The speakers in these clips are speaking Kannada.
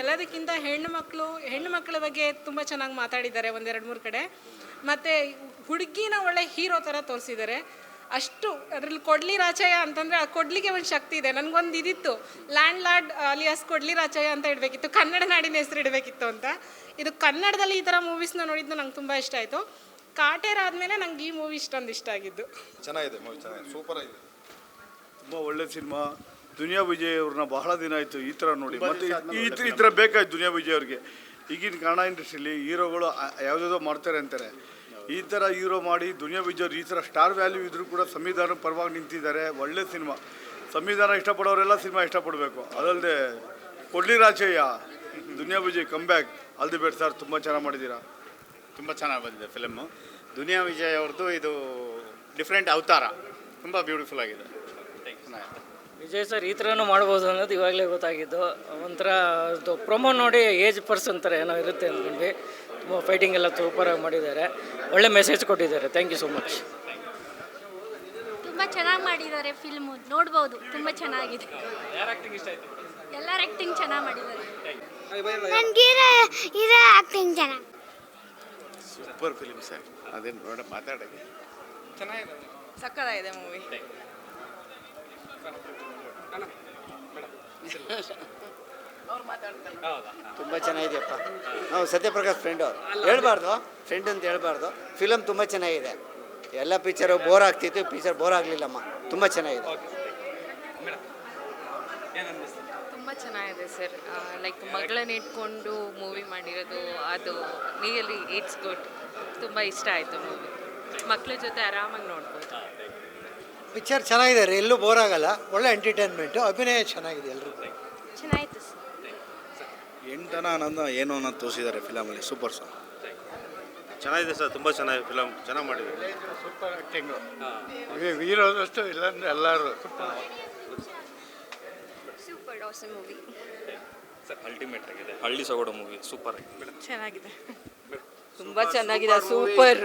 ಎಲ್ಲದಕ್ಕಿಂತ ಹೆಣ್ಣು ಮಕ್ಕಳ ಬಗ್ಗೆ ತುಂಬ ಚೆನ್ನಾಗಿ ಮಾತಾಡಿದ್ದಾರೆ ಒಂದೆರಡು ಮೂರು ಕಡೆ. ಮತ್ತು ಹುಡುಗಿನ ಒಳ್ಳೆ ಹೀರೋ ಥರ ತೋರಿಸಿದ್ದಾರೆ. ಅಷ್ಟು ಅದರಲ್ಲಿ ಕೊಡ್ಲಿ ರಾಚಯ್ಯ ಅಂತಂದರೆ ಆ ಕೊಡ್ಲಿಗೆ ಒಂದು ಶಕ್ತಿ ಇದೆ. ನನಗೊಂದು ಇದಿತ್ತು, ಲ್ಯಾಂಡ್ ಲಾರ್ಡ್ ಅಲಿಯಾಸ್ ಕೊಡ್ಲಿ ರಾಚಯ್ಯ ಅಂತ ಇಡಬೇಕಿತ್ತು, ಕನ್ನಡ ನಾಡಿನ ಹೆಸರು ಇಡಬೇಕಿತ್ತು ಅಂತ. ಇದು ಕನ್ನಡದಲ್ಲಿ ಈ ಥರ ಮೂವೀಸ್ನ ನೋಡಿದ್ದು ನಂಗೆ ತುಂಬ ಇಷ್ಟ ಆಯಿತು. ಕಾಟೇರ ಆದಮೇಲೆ ನಂಗೆ ಈ ಮೂವಿ ಇಷ್ಟೊಂದು ಇಷ್ಟ ಆಗಿದ್ದು. ಚೆನ್ನಾಗಿದೆ ಮೂವಿ, ಚೆನ್ನಾಗಿದೆ, ಸೂಪರ್ ಆಗಿದೆ, ತುಂಬ ಒಳ್ಳೆ ಸಿನಿಮಾ. ದುನಿಯಾ ವಿಜಯ್ ಅವ್ರನ್ನ ಬಹಳ ದಿನ ಆಯಿತು ಈ ಥರ ನೋಡಿ, ಮತ್ತು ಈ ಥರ ಬೇಕಾಯ್ತು ದುನಿಯಾ ವಿಜಯ್ ಅವ್ರಿಗೆ. ಈಗಿನ ಕನ್ನಡ ಇಂಡಸ್ಟ್ರಿಯಲ್ಲಿ ಹೀರೋಗಳು ಯಾವುದಾದ್ರು ಮಾಡ್ತಾರೆ ಅಂತಾರೆ, ಈ ಥರ ಹೀರೋ ಮಾಡಿ ದುನಿಯಾ ವಿಜಯ್ ಅವ್ರು ಈ ಥರ ಸ್ಟಾರ್ ವ್ಯಾಲ್ಯೂ ಇದ್ದರೂ ಕೂಡ ಸಂವಿಧಾನ ಪರವಾಗಿ ನಿಂತಿದ್ದಾರೆ. ಒಳ್ಳೆ ಸಿನಿಮಾ. ಸಂವಿಧಾನ ಇಷ್ಟಪಡೋರೆಲ್ಲ ಸಿನಿಮಾ ಇಷ್ಟಪಡಬೇಕು. ಅದಲ್ಲದೆ Kodli Rachayya, Duniya Vijay come back, all the best sir. ತುಂಬ ಚೆನ್ನಾಗಿ ಮಾಡಿದ್ದೀರಾ. ತುಂಬ ಚೆನ್ನಾಗಿ ಬಂದಿದೆ ಫಿಲಮ್ಮು. ದುನಿಯಾ ವಿಜಯ್ ಅವ್ರದ್ದು ಇದು ಡಿಫ್ರೆಂಟ್ ಅವತಾರ, ತುಂಬ ಬ್ಯೂಟಿಫುಲ್ ಆಗಿದೆ. ವಿಜಯ್ ಸರ್ ಈ ಥರನೂ ಮಾಡ್ಬೋದು ಅನ್ನೋದು ಇವಾಗಲೇ ಗೊತ್ತಾಗಿದ್ದು. ಒಂಥರ ಅದು ಪ್ರೊಮೋ ನೋಡಿ ಏಜ್ ಪರ್ಸನ್ ಥರ ಏನೋ ಇರುತ್ತೆ ಅಂದ್ಕೊಂಡ್ವಿ. ತುಂಬ ಫೈಟಿಂಗ್ ಎಲ್ಲ ಸೂಪರಾಗಿ ಮಾಡಿದ್ದಾರೆ, ಒಳ್ಳೆ ಮೆಸೇಜ್ ಕೊಟ್ಟಿದ್ದಾರೆ. Thank you so much. ತುಂಬ ಚೆನ್ನಾಗಿ ಮಾಡಿದ್ದಾರೆ ಫಿಲ್ಮು, ನೋಡ್ಬೋದು. ತುಂಬ ಚೆನ್ನಾಗಿದೆ. ಎಲ್ಲರ ಆ್ಯಕ್ಟಿಂಗ್ ಚೆನ್ನಾಗಿ ಮಾಡಿದ್ದಾರೆ. ನನಗೆ ಇರೋ ಆ್ಯಕ್ಟಿಂಗ್ ಚೆನ್ನಾಗಿ. ಸೂಪರ್ ಫಿಲ್ಮ್ ಸರ್, ಅದೇನು ನೋಡ ಮಾತಾಡೋಕ್ಕೆ ಚೆನ್ನಾಗಿದೆ, ಸಕ್ಕತ್ತಾಗಿದೆ ಮೂವಿ. ತುಂಬ ಚೆನ್ನಾಗಿದೆಯಪ್ಪ. ನಾವು ಸತ್ಯಪ್ರಕಾಶ್ ಫ್ರೆಂಡು ಹೇಳ್ಬಾರ್ದು, ಫ್ರೆಂಡ್ ಅಂತ ಹೇಳ್ಬಾರ್ದು. ಫಿಲಮ್ ತುಂಬ ಚೆನ್ನಾಗಿದೆ. ಎಲ್ಲ ಪಿಕ್ಚರು ಬೋರ್ ಆಗ್ತಿತ್ತು, ಪಿಕ್ಚರ್ ಬೋರ್ ಆಗಲಿಲ್ಲಮ್ಮ, ತುಂಬ ಚೆನ್ನಾಗಿದೆ. ತುಂಬ ಚೆನ್ನಾಗಿದೆ ಸರ್. ಲೈಕ್ ಮಗಳನ್ನ ಇಟ್ಕೊಂಡು ಮೂವಿ ಮಾಡಿರೋದು, ಅದು ರಿಯಲಿ ಇಟ್ಸ್ ಗುಡ್. ತುಂಬ ಇಷ್ಟ ಆಯಿತು ಮೂವಿ. ಮಕ್ಕಳ ಜೊತೆ ಆರಾಮಾಗಿ ನೋಡ್ಬೋದು. ಪಿಕ್ಚರ್ ಚೆನ್ನಾಗಿದೆ, ಎಲ್ಲೂ ಬೋರ್ ಆಗಲ್ಲ. ಒಳ್ಳೆ ಎಂಟರ್ಟೈನ್ಮೆಂಟು, ಅಭಿನಯ ಚೆನ್ನಾಗಿದೆ ಎಲ್ರಿಗೂ. ಚೆನ್ನಾಗಿತ್ತು ಸರ್. ಎಂಟನ ಅನ್ನೋದು ಏನು ಅನ್ನೋದು ತೋರಿಸಿದ್ದಾರೆ ಫಿಲಮಲ್ಲಿ. ಸೂಪರ್ ಸರ್, ಚೆನ್ನಾಗಿದೆ ಸರ್, ತುಂಬ ಚೆನ್ನಾಗಿದೆ ಫಿಲಮ್, ಚೆನ್ನಾಗಿ ಮಾಡಿದ್ದಾರೆ. ಸೂಪರ್ ಆ್ಯಕ್ಟಿಂಗು, ಹೀರೋದಷ್ಟು ಇಲ್ಲಾಂದ್ರೆ ಎಲ್ಲರೂ super awesome movie sir. Ultimate ಆಗಿದೆ, ಹಳ್ಳಿ ಸೊಗಡು ಮೂವಿ ಸೂಪರ್ ಆಗಿದೆ. ಚೆನ್ನಾಗಿದೆ, ತುಂಬ ಚೆನ್ನಾಗಿದೆ. ಸೂಪರ್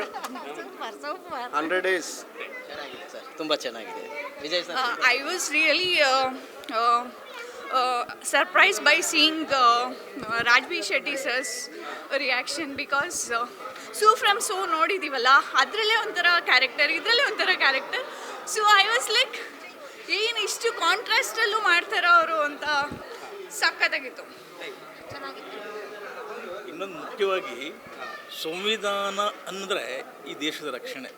ಸೂಪರ್ ಸೂಪರ್ 100 days ಚೆನ್ನಾಗಿದೆ ಸರ್, ತುಂಬ ಚೆನ್ನಾಗಿದೆ. Vijay sir, I was really surprised by seeing Rajbir Shetty sir's reaction because Sue from So ನೋಡಿದ್ದೀವಲ್ಲ, ಅದರಲ್ಲೇ ಒಂಥರ ಕ್ಯಾರೆಕ್ಟರ್, ಇದರಲ್ಲೇ ಒಂಥರ character. So I was like, ಏನು ಇಷ್ಟು ಕಾಂಟ್ರಾಸ್ಟಲ್ಲೂ ಮಾಡ್ತಾರೋ ಅವರು ಅಂತ. ಸಖತ್ತಾಗಿತ್ತು, ಚೆನ್ನಾಗಿತ್ತು. ಇನ್ನೊಂದು ಮುಖ್ಯವಾಗಿ ಸಂವಿಧಾನ ಅಂದರೆ ಈ ದೇಶದ ರಕ್ಷಣೆ,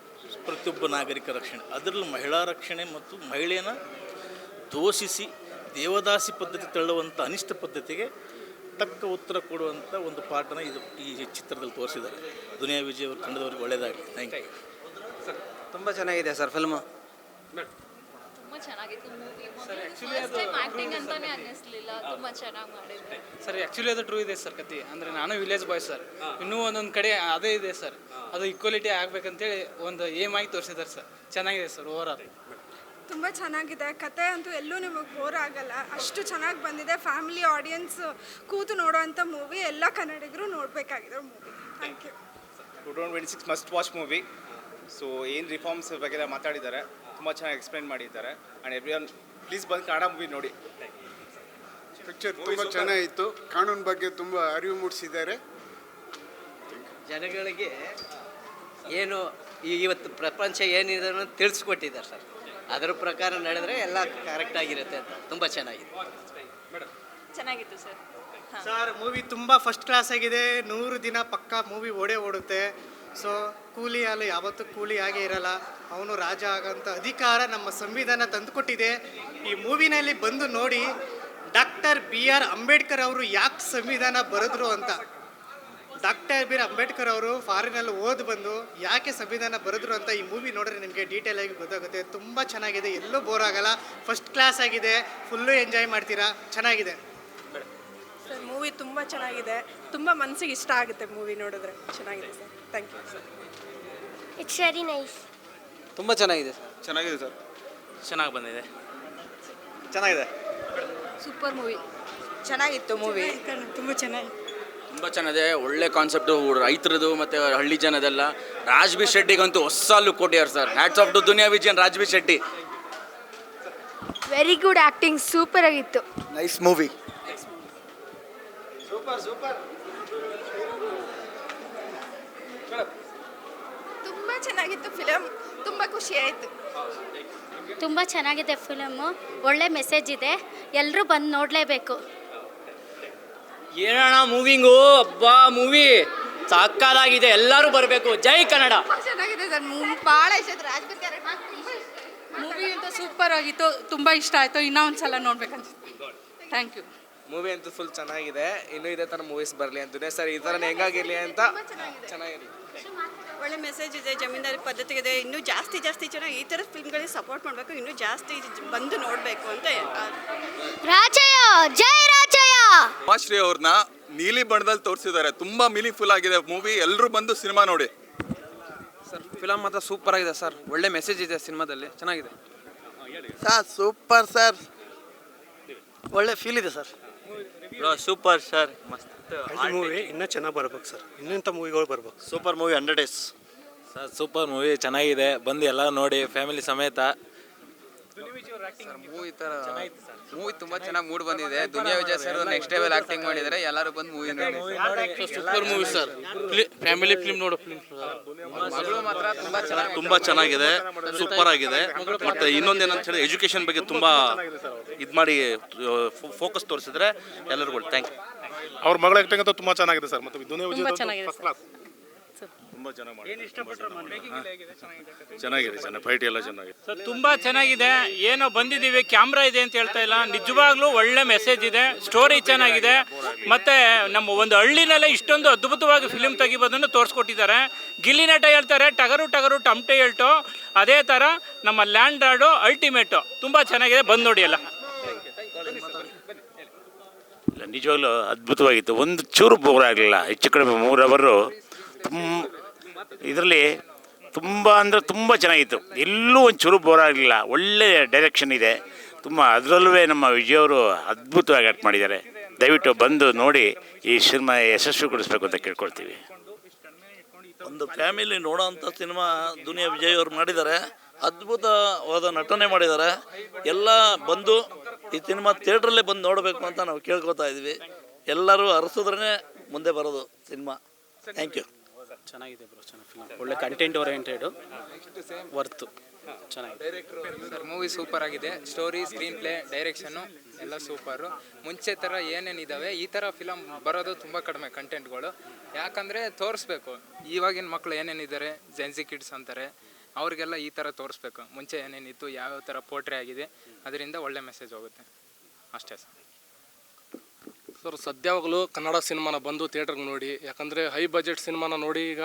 ಪ್ರತಿಯೊಬ್ಬ ನಾಗರಿಕ ರಕ್ಷಣೆ. ಅದರಲ್ಲೂ ಮಹಿಳಾ ರಕ್ಷಣೆ ಮತ್ತು ಮಹಿಳೆಯನ್ನು ದೋಷಿಸಿ ದೇವದಾಸಿ ಪದ್ಧತಿ ತಳ್ಳುವಂಥ ಅನಿಷ್ಟ ಪದ್ಧತಿಗೆ ತಕ್ಕ ಉತ್ತರ ಕೊಡುವಂಥ ಒಂದು ಪಾಠನ ಇದು ಈ ಚಿತ್ರದಲ್ಲಿ ತೋರಿಸಿದ್ದಾರೆ. ದುನಿಯಾ ವಿಜಯ್ ಅವರು ತಂಡದವ್ರಿಗೆ ಒಳ್ಳೆಯದಾಗಲಿ. Thank you. ತುಂಬ ಚೆನ್ನಾಗಿದೆ ಸರ್ ಫಿಲ್ಮು. ತುಂಬ ಚೆನ್ನಾಗಿತ್ತು ಮೂವಿ. ಆ್ಯಕ್ಟಿಂಗ್ ಅಂತಾನೆ ಅನ್ನಿಸ್ಲಿಲ್ಲ, ತುಂಬ ಚೆನ್ನಾಗಿ ಮಾಡಿದ್ರು ಸರ್. ಆ್ಯಕ್ಚುಲಿ ಅದು ಟ್ರೂ ಇದೆ ಸರ್ ಕತೆ. ಅಂದರೆ ನಾನು ವಿಲೇಜ್ ಬಾಯ್ ಸರ್, ಇನ್ನೂ ಒಂದೊಂದು ಕಡೆ ಅದೇ ಇದೆ ಸರ್. ಅದು ಈಕ್ವಾಲಿಟಿ ಆಗಬೇಕಂತೇಳಿ ಒಂದು ಏಮ್ ಆಗಿ ತೋರಿಸಿದ್ದಾರೆ ಸರ್. ಚೆನ್ನಾಗಿದೆ ಸರ್ ಓವರ್ ಆಲ್. ತುಂಬ ಚೆನ್ನಾಗಿದೆ. ಕತೆ ಅಂತೂ ಎಲ್ಲೂ ನಿಮಗೆ ಬೋರ್ ಆಗಲ್ಲ, ಅಷ್ಟು ಚೆನ್ನಾಗಿ ಬಂದಿದೆ. ಫ್ಯಾಮಿಲಿ ಆಡಿಯನ್ಸ್ ಕೂತು ನೋಡೋವಂಥ ಮೂವಿ, ಎಲ್ಲ ಕನ್ನಡಿಗರು ನೋಡಬೇಕಾಗಿರೋ movie. Thank you. 2026 must watch movie. So ಏನು ರಿಫಾರ್ಮ್ಸ್ ಬಗ್ಗೆ ಮಾತಾಡಿದ್ದಾರೆ, ತುಂಬ ಚೆನ್ನಾಗಿ ಎಕ್ಸ್ಪ್ಲೈನ್ ಮಾಡಿದ್ದಾರೆ. ಆ್ಯಂಡ್ ಎವ್ರಿವನ್ ಪ್ಲೀಸ್ ಬಂದು ಕನ್ನಡ ಮೂವಿ ನೋಡಿ. ಪಿಕ್ಚರ್ ತುಂಬ ಚೆನ್ನಾಗಿತ್ತು. ಕಾನೂನು ಬಗ್ಗೆ ತುಂಬ ಅರಿವು ಮೂಡಿಸಿದ್ದಾರೆ. ಜನಗಳಿಗೆ ಏನು ಇವತ್ತು ಪ್ರಪಂಚ ಏನಿದೆ ಅನ್ನೋದು ತಿಳಿಸ್ಕೊಟ್ಟಿದ್ದಾರೆ ಸರ್. ಅದರ ಪ್ರಕಾರ ನಡೆದರೆ ಎಲ್ಲ ಕರೆಕ್ಟಾಗಿರುತ್ತೆ ಅಂತ. ತುಂಬ ಚೆನ್ನಾಗಿದೆ. ಚೆನ್ನಾಗಿತ್ತು ಸರ್. ಸರ್ ಮೂವಿ ತುಂಬ ಫಸ್ಟ್ ಕ್ಲಾಸ್ ಆಗಿದೆ. 100 ದಿನ ಪಕ್ಕಾ ಮೂವಿ ಓಡುತ್ತೆ. ಸೊ ಕೂಲಿ ಹಾಲು ಯಾವತ್ತೂ ಕೂಲಿ ಆಗೇ ಇರಲ್ಲ. ಅವನು ರಾಜ ಆಗೋಂಥ ಅಧಿಕಾರ ನಮ್ಮ ಸಂವಿಧಾನ ತಂದುಕೊಟ್ಟಿದೆ. ಈ ಮೂವಿನಲ್ಲಿ ಬಂದು ನೋಡಿ, ಡಾಕ್ಟರ್ BR ಅಂಬೇಡ್ಕರ್ ಅವರು ಯಾಕೆ ಸಂವಿಧಾನ ಬರೆದ್ರು ಅಂತ. ಡಾಕ್ಟರ್ BR ಅಂಬೇಡ್ಕರ್ ಅವರು ಫಾರಿನಲ್ಲಿ ಬಂದು ಯಾಕೆ ಸಂವಿಧಾನ ಬರೆದ್ರು ಅಂತ ಈ ಮೂವಿ ನೋಡಿದ್ರೆ ನಿಮಗೆ ಡೀಟೇಲ್ ಆಗಿ ಗೊತ್ತಾಗುತ್ತೆ. ತುಂಬ ಚೆನ್ನಾಗಿದೆ, ಎಲ್ಲೂ ಬೋರ್ ಆಗಲ್ಲ, ಫಸ್ಟ್ ಕ್ಲಾಸ್ ಆಗಿದೆ, ಫುಲ್ಲು ಎಂಜಾಯ್ ಮಾಡ್ತೀರಾ. ಚೆನ್ನಾಗಿದೆ ಸರ್. ಮೂವಿ ತುಂಬ ಚೆನ್ನಾಗಿದೆ, ತುಂಬ ಮನಸ್ಸಿಗೆ ಇಷ್ಟ ಆಗುತ್ತೆ ಮೂವಿ ನೋಡಿದ್ರೆ. ಚೆನ್ನಾಗಿದೆ sir. Thank you sir. It's very nice. ತುಂಬ ಚೆನ್ನಾಗಿದೆ ಸರ್. ಚೆನ್ನಾಗಿದೆ ಸರ್, ಚೆನ್ನಾಗಿ ಬಂದಿದೆ. ಚೆನ್ನಾಗಿದೆ. ಸೂಪರ್ ಮೂವಿ, ಚೆನ್ನಾಗಿತ್ತು ಮೂವಿ. ತುಂಬ ಚೆನ್ನಾಗಿ, ತುಂಬ ಚೆನ್ನಾಗಿದೆ. ಒಳ್ಳೆ ಕಾನ್ಸೆಪ್ಟು, ರೈತರದು ಮತ್ತು ಹಳ್ಳಿ ಜನದೆಲ್ಲ. ರಾಜ್ಬೀರ್ ಶೆಟ್ಟಿಗಂತೂ ಹೊಸ ಲುಕ್ ಕೊಟ್ಟಿದ್ದಾರೆ sir. Hats off to Duniya Vijay, Rajbeer Shetty. Very good acting, super ಆಗಿತ್ತು. Nice movie. ತುಂಬ ಚೆನ್ನಾಗಿತ್ತು ಫಿಲಮ್, ತುಂಬ ಖುಷಿ ಆಯಿತು. ತುಂಬ ಚೆನ್ನಾಗಿದೆ ಫಿಲಮ್ಮು, ಒಳ್ಳೆ ಮೆಸೇಜ್ ಇದೆ, ಎಲ್ಲರೂ ಬಂದು ನೋಡಲೇಬೇಕು. ಏನಣ್ಣ ಮೂವಿಂಗು, ಅಬ್ಬಾ ಮೂವಿ ಸಕ್ಕತ್ತಾಗಿದೆ, ಎಲ್ಲರೂ ಬರಬೇಕು. ಜೈ ಕನ್ನಡ. ಚೆನ್ನಾಗಿದೆ ಸರ್, ಭಾಳ ಇಷ್ಟ ಆಯ್ತು. ರಾಜ್ಬಿ ಕ್ಯಾರೆಕ್ಟರ್ ಮೂವಿ ಅಂತೂ ಸೂಪರ್ ಆಗಿತ್ತು, ತುಂಬ ಇಷ್ಟ ಆಯಿತು, ಇನ್ನೂ ಒಂದು ಸಲ ನೋಡ್ಬೇಕನ್ಸುತ್ತೆ. Thank you. ಮೂವಿ ಅಂತೂ ಫುಲ್ ಚೆನ್ನಾಗಿದೆ. ಇನ್ನೂ ಇದೇ ಥರ ಮೂವೀಸ್ ಬರಲಿ ಅಂತ ಸರ್, ಈ ಥರ ಹೆಂಗಾಗಿರಲಿ ಅಂತ ಚೆನ್ನಾಗಿರಲಿ. ಒಳ್ಳೆ ಮೆಸೇಜ್ ಇದೆ, ಜಮೀನ್ದಾರಿ ಪದ್ಧತಿ ಇದೆ. ಇನ್ನೂ ಜಾಸ್ತಿ ಜನ ಈ ಥರದ ಫಿಲ್ಮ್ಗಳಿಗೆ ಸಪೋರ್ಟ್ ಮಾಡಬೇಕು, ಇನ್ನೂ ಜಾಸ್ತಿ ಬಂದು ನೋಡಬೇಕು ಅಂತ. ರಾಜಯ್ಯ, ಜೈ ರಾಜಯ್ಯ. ಉಮಾಶ್ರೀ ಅವ್ರನ್ನ ನೀಲಿ ಬಣ್ಣದಲ್ಲಿ ತೋರಿಸಿದ್ದಾರೆ, ತುಂಬಾ ಮೀನಿಂಗ್ಫುಲ್ ಆಗಿದೆ ಮೂವಿ. ಎಲ್ಲರೂ ಬಂದು ಸಿನಿಮಾ ನೋಡಿ. ಸರ್ ಫಿಲಮ್ ಮಾತ್ರ ಸೂಪರ್ ಆಗಿದೆ ಸರ್, ಒಳ್ಳೆ ಮೆಸೇಜ್ ಇದೆ ಸಿನಿಮಾದಲ್ಲಿ, ಚೆನ್ನಾಗಿದೆ ಸರ್. ಸೂಪರ್ ಸರ್, ಒಳ್ಳೆ ಫೀಲ್ ಇದೆ ಸರ್. ಸೂಪರ್ ಸರ್, ಮಸ್ತ್ ಮೂವಿ ಇನ್ನೂ ಚೆನ್ನಾಗಿ ಬರ್ಬೇಕು ಸರ್, ಇನ್ನೂ ಮೂವಿಗಳು ಬರ್ಬೇಕು. Super movie 100 days sir. Super movie ಚೆನ್ನಾಗಿದೆ, ಬಂದು ಎಲ್ಲ ನೋಡಿ ಫ್ಯಾಮಿಲಿ ಸಮೇತ. ಮೂವಿ ತುಂಬಾ ಚೆನ್ನಾಗಿ ಮೂಡ್ ಬಂದಿದೆ. Duniya Vijay sir next level acting ಮಾಡಿದ್ದಾರೆ, ಎಲ್ಲರೂ ಬಂದು ಮೂವಿ ನೋಡಿ. Super movie sir, family film ನೋಡೋ ಫಿಲ್ಮ್. ಮಗಳು ಮಾತ್ರ ತುಂಬಾ ಚೆನ್ನಾಗಿದೆ, ಸೂಪರ್ ಆಗಿದೆ. ಮತ್ತೆ ಇನ್ನೊಂದೇನಂತ ಹೇಳಿ ಎಜುಕೇಶನ್ ಬಗ್ಗೆ ತುಂಬಾ ಇದು ಮಾಡಿ ಫೋಕಸ್ ತೋರಿಸಿದ್ರೆ ಎಲ್ಲರಿಗೂ ಥ್ಯಾಂಕ್ ಯು. ಅವ್ರ ಮಗಳ ಆಕ್ಟಿಂಗ್ ಅಂತ ತುಂಬಾ ಚೆನ್ನಾಗಿದೆ ಸರ್. ಮತ್ತೆ ದುನಿಯಾ ವಿಜಯ್ ಫಸ್ಟ್ ಕ್ಲಾಸ್, ತುಂಬಾ ಚೆನ್ನಾಗಿ ಚೆನ್ನಾಗಿದೆ. ಫೈಟ್ ಎಲ್ಲ ಚೆನ್ನಾಗಿದೆ ಸರ್, ತುಂಬ ಚೆನ್ನಾಗಿದೆ. ಏನೋ ಬಂದಿದ್ದೀವಿ, ಕ್ಯಾಮ್ರಾ ಇದೆ ಅಂತ ಹೇಳ್ತಾ ಇಲ್ಲ, ನಿಜವಾಗ್ಲೂ ಒಳ್ಳೆ ಮೆಸೇಜ್ ಇದೆ, ಸ್ಟೋರಿ ಚೆನ್ನಾಗಿದೆ. ಮತ್ತು ನಮ್ಮ ಒಂದು ಹಳ್ಳಿನಲ್ಲೇ ಇಷ್ಟೊಂದು ಅದ್ಭುತವಾಗಿ ಫಿಲ್ಮ್ ತೆಗಿಬೋದನ್ನು ತೋರಿಸ್ಕೊಟ್ಟಿದ್ದಾರೆ. ಗಿಲ್ಲಿ ನಟ ಹೇಳ್ತಾರೆ ಟಗರು ಟಗರು ಟಮಟೆ ಹೇಳ್ಟು, ಅದೇ ಥರ ನಮ್ಮ ಲ್ಯಾಂಡ್ ರಾಡು ಅಲ್ಟಿಮೇಟು ತುಂಬ ಚೆನ್ನಾಗಿದೆ, ಬಂದು ನೋಡಿ ಎಲ್ಲ. ನಿಜವಾಗ್ಲೂ ಅದ್ಭುತವಾಗಿತ್ತು, ಒಂದು ಚೂರು ಬೋರ್ ಆಗಲಿಲ್ಲ. ಹೆಚ್ಚು ಕಡಿಮೆ 3 ಅವರು ಇದರಲ್ಲಿ ತುಂಬ ಅಂದರೆ ತುಂಬ ಚೆನ್ನಾಗಿತ್ತು, ಎಲ್ಲೂ ಒಂದು ಚೂರು ಬೋರ್ ಆಗಲಿಲ್ಲ. ಒಳ್ಳೆ ಡೈರೆಕ್ಷನ್ ಇದೆ ತುಂಬ, ಅದರಲ್ಲೂ ನಮ್ಮ ವಿಜಯ್ ಅವರು ಅದ್ಭುತವಾಗಿ ಆ್ಯಕ್ಟ್ ಮಾಡಿದ್ದಾರೆ. ದಯವಿಟ್ಟು ಬಂದು ನೋಡಿ ಈ ಸಿನಿಮಾ ಯಶಸ್ವಿಗೊಳಿಸ್ಬೇಕು ಅಂತ ಕೇಳ್ಕೊಳ್ತೀವಿ. ಒಂದು ಫ್ಯಾಮಿಲಿ ನೋಡೋವಂಥ ಸಿನಿಮಾ ದುನಿಯಾ ವಿಜಯ್ ಅವರು ಮಾಡಿದ್ದಾರೆ, ಅದ್ಭುತವಾದ ನಟನೆ ಮಾಡಿದ್ದಾರೆ. ಎಲ್ಲ ಬಂದು ಈ ಸಿನಿಮಾ ಥಿಯೇಟ್ರಲ್ಲೇ ಬಂದು ನೋಡಬೇಕು ಅಂತ ನಾವು ಕೇಳ್ಕೊತಾ ಇದ್ವಿ. ಎಲ್ಲರೂ ಅರಸಿದ್ರೇ ಮುಂದೆ ಬರೋದು ಸಿನಿಮಾ. Thank you. ಚೆನ್ನಾಗಿದೆ ಬ್ರೋ, ಚೆನ್ನಾಗಿ ಫಿಲ್ಮ್, ಒಳ್ಳೆ ಕಂಟೆಂಟ್ ಓರಿಯೆಂಟೆಡು, ವರ್ತು ಚೆನ್ನಾಗಿದೆ ಸರ್. ಮೂವಿ ಸೂಪರ್ ಆಗಿದೆ, ಸ್ಟೋರಿ, ಸ್ಕ್ರೀನ್ ಪ್ಲೇ, ಡೈರೆಕ್ಷನ್ನು ಎಲ್ಲ ಸೂಪರು. ಮುಂಚೆ ಥರ ಏನೇನಿದ್ದಾವೆ ಈ ಥರ ಫಿಲಮ್ ಬರೋದು ತುಂಬ ಕಡಿಮೆ ಕಂಟೆಂಟ್ಗಳು. ಯಾಕಂದರೆ ತೋರಿಸ್ಬೇಕು, ಇವಾಗಿನ ಮಕ್ಕಳು ಏನೇನಿದ್ದಾರೆ, ಜೆನ್ಸಿ ಕಿಡ್ಸ್ ಅಂತಾರೆ, ಅವ್ರಿಗೆಲ್ಲ ಈ ಥರ ತೋರಿಸ್ಬೇಕು. ಮುಂಚೆ ಏನೇನಿತ್ತು, ಯಾವ್ಯಾವ ಥರ ಪೋಟ್ರೆ ಆಗಿದೆ, ಅದರಿಂದ ಒಳ್ಳೆ ಮೆಸೇಜ್ ಹೋಗುತ್ತೆ ಅಷ್ಟೇ ಸರ್. ಸರ್ ಸದ್ಯವಾಗಲೂ ಕನ್ನಡ ಸಿನಿಮಾನ ಬಂದು ಥಿಯೇಟ್ರಿಗೆ ನೋಡಿ, ಯಾಕಂದರೆ ಹೈ ಬಜೆಟ್ ಸಿನಿಮಾನ ನೋಡಿ ಈಗ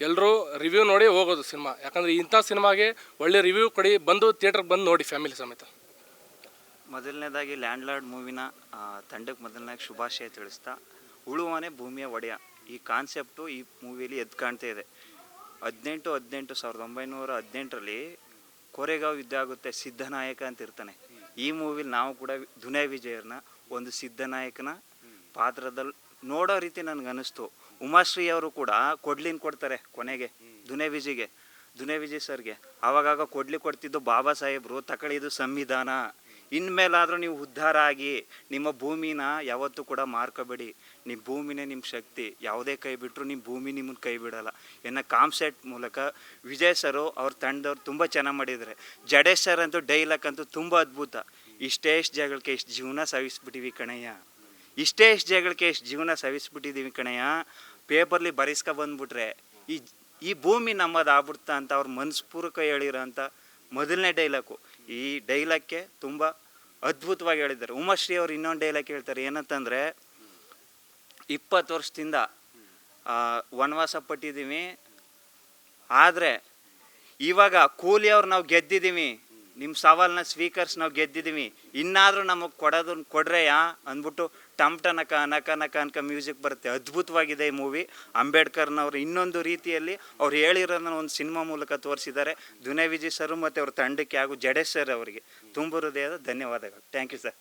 ಎಲ್ಲರೂ ರಿವ್ಯೂ ನೋಡಿ ಹೋಗೋದು ಸಿನಿಮಾ. ಯಾಕಂದರೆ ಇಂಥ ಸಿನಿಮಾಗೆ ಒಳ್ಳೆ ರಿವ್ಯೂ ಕೊಡಿ, ಬಂದು ಥಿಯೇಟ್ರಿಗೆ ಬಂದು ನೋಡಿ ಫ್ಯಾಮಿಲಿ ಸಮೇತ. ಮೊದಲನೇದಾಗಿ ಲ್ಯಾಂಡ್ ಲಾರ್ಡ್ ಮೂವಿನ ತಂಡಕ್ಕೆ ಮೊದಲನೇದಾಗಿ ಶುಭಾಶಯ ತಿಳಿಸ್ತಾ, ಉಳುವನೇ ಭೂಮಿಯ ಒಡೆಯ ಈ ಕಾನ್ಸೆಪ್ಟು ಈ ಮೂವಿಯಲ್ಲಿ ಎದ್ದು ಕಾಣ್ತಾ ಇದೆ. 1918 ಕೋರೆಗಾಂವ್ ಯುದ್ಧ ಆಗುತ್ತೆ, ಸಿದ್ಧನಾಯಕ ಅಂತ ಇರ್ತಾನೆ. ಈ ಮೂವಿಲಿ ನಾವು ಕೂಡ ದುನಿಯಾ ವಿಜಯರ್ನ ಒಂದು ಸಿದ್ಧನಾಯಕನ ಪಾತ್ರದಲ್ಲಿ ನೋಡೋ ರೀತಿ ನನಗೆ ಅನ್ನಿಸ್ತು. ಉಮಾಶ್ರೀ ಅವರು ಕೂಡ ಕೊಡ್ಲಿನ ಕೊಡ್ತಾರೆ ಕೊನೆಗೆ ದುನಿಯಾ ವಿಜಯ್ ಸರ್ಗೆ. ಆವಾಗ ಕೊಡ್ಲಿ ಕೊಡ್ತಿದ್ದು ಬಾಬಾ ಸಾಹೇಬರು, ತಗೊಳ್ಳಿದು ಸಂವಿಧಾನ, ಇನ್ಮೇಲಾದರೂ ನೀವು ಉದ್ಧಾರ ಆಗಿ ನಿಮ್ಮ ಭೂಮಿನ ಯಾವತ್ತೂ ಕೂಡ ಮಾರ್ಕೋಬೇಡಿ. ನಿಮ್ಮ ಭೂಮಿನೇ ನಿಮ್ಮ ಶಕ್ತಿ, ಯಾವುದೇ ಕೈ ಬಿಟ್ಟರು ನಿಮ್ಮ ಭೂಮಿ ನಿಮ್ಮನ್ನು ಕೈ ಬಿಡೋಲ್ಲ ಎನ್ನೋ ಕಾನ್ಸೆಪ್ಟ್ ಮೂಲಕ ವಿಜಯ್ ಸರು ಅವ್ರ ತಂಡದವ್ರು ತುಂಬ ಚೆನ್ನಾಗಿ ಮಾಡಿದ್ದಾರೆ. ಜಡೇಶ್ ಸರ್ ಅಂತೂ ಡೈಲಾಗ್ ಅಂತೂ ತುಂಬ ಅದ್ಭುತ. ಇಷ್ಟೇ ಜಾಗಕ್ಕೆ ಎಷ್ಟು ಜೀವನ ಸವಿಸ್ಬಿಟ್ಟಿವಿ ಕಣಯ್ಯ, ಸವಿಸ್ಬಿಟ್ಟಿದ್ದೀವಿ ಕಣಯ್ಯ, ಪೇಪರ್ಲಿ ಬರೆಸ್ಕೊ ಬಂದ್ಬಿಟ್ರೆ ಈ ಭೂಮಿ ನಮ್ಮದು ಆಗ್ಬಿಡ್ತಾ ಅಂತ ಅವ್ರು ಮನಸ್ಪೂರ್ವಕ ಹೇಳಿರೋ ಅಂಥ ಮೊದಲನೇ ಡೈಲಾಗು. ಈ ಡೈಲಾಗ್ಗೆ ತುಂಬ ಅದ್ಭುತವಾಗಿ ಹೇಳಿದ್ದಾರೆ. ಉಮಾಶ್ರೀ ಅವ್ರು ಇನ್ನೊಂದು ಡೈಲಾಗ್ ಹೇಳ್ತಾರೆ, ಏನಂತಂದರೆ 20 ವರ್ಷದಿಂದ ವನವಾಸ ಪಟ್ಟಿದ್ದೀವಿ, ಆದರೆ ಇವಾಗ ಕೂಲಿಯವ್ರು ನಾವು ಗೆದ್ದಿದ್ದೀವಿ, ನಿಮ್ಮ ಸವಾಲನ್ನ ಸ್ವೀಕರಿಸಿ ನಾವು ಗೆದ್ದಿದ್ದೀವಿ, ಇನ್ನಾದರೂ ನಮಗೆ ಕೊಡ್ರೆಯಾ ಅಂದ್ಬಿಟ್ಟು ಟಮ್ಟ ನಕ ನಕ ನಕ ಅನ್ಕ ಮ್ಯೂಸಿಕ್ ಬರುತ್ತೆ. ಅದ್ಭುತವಾಗಿದೆ ಈ ಮೂವಿ. ಅಂಬೇಡ್ಕರ್ನವರು ಇನ್ನೊಂದು ರೀತಿಯಲ್ಲಿ ಅವ್ರು ಹೇಳಿರೋದನ್ನ ಒಂದು ಸಿನಿಮಾ ಮೂಲಕ ತೋರಿಸಿದ್ದಾರೆ. ದುನಿಯಾ ವಿಜಯ್ ಸರ್ ಮತ್ತು ಅವ್ರ ತಂಡಕ್ಕೆ ಹಾಗೂ ಜಡೇಶ್ ಸರ್ ಅವರಿಗೆ ತುಂಬ ಹೃದಯದ ಧನ್ಯವಾದಗಳು. Thank you sir.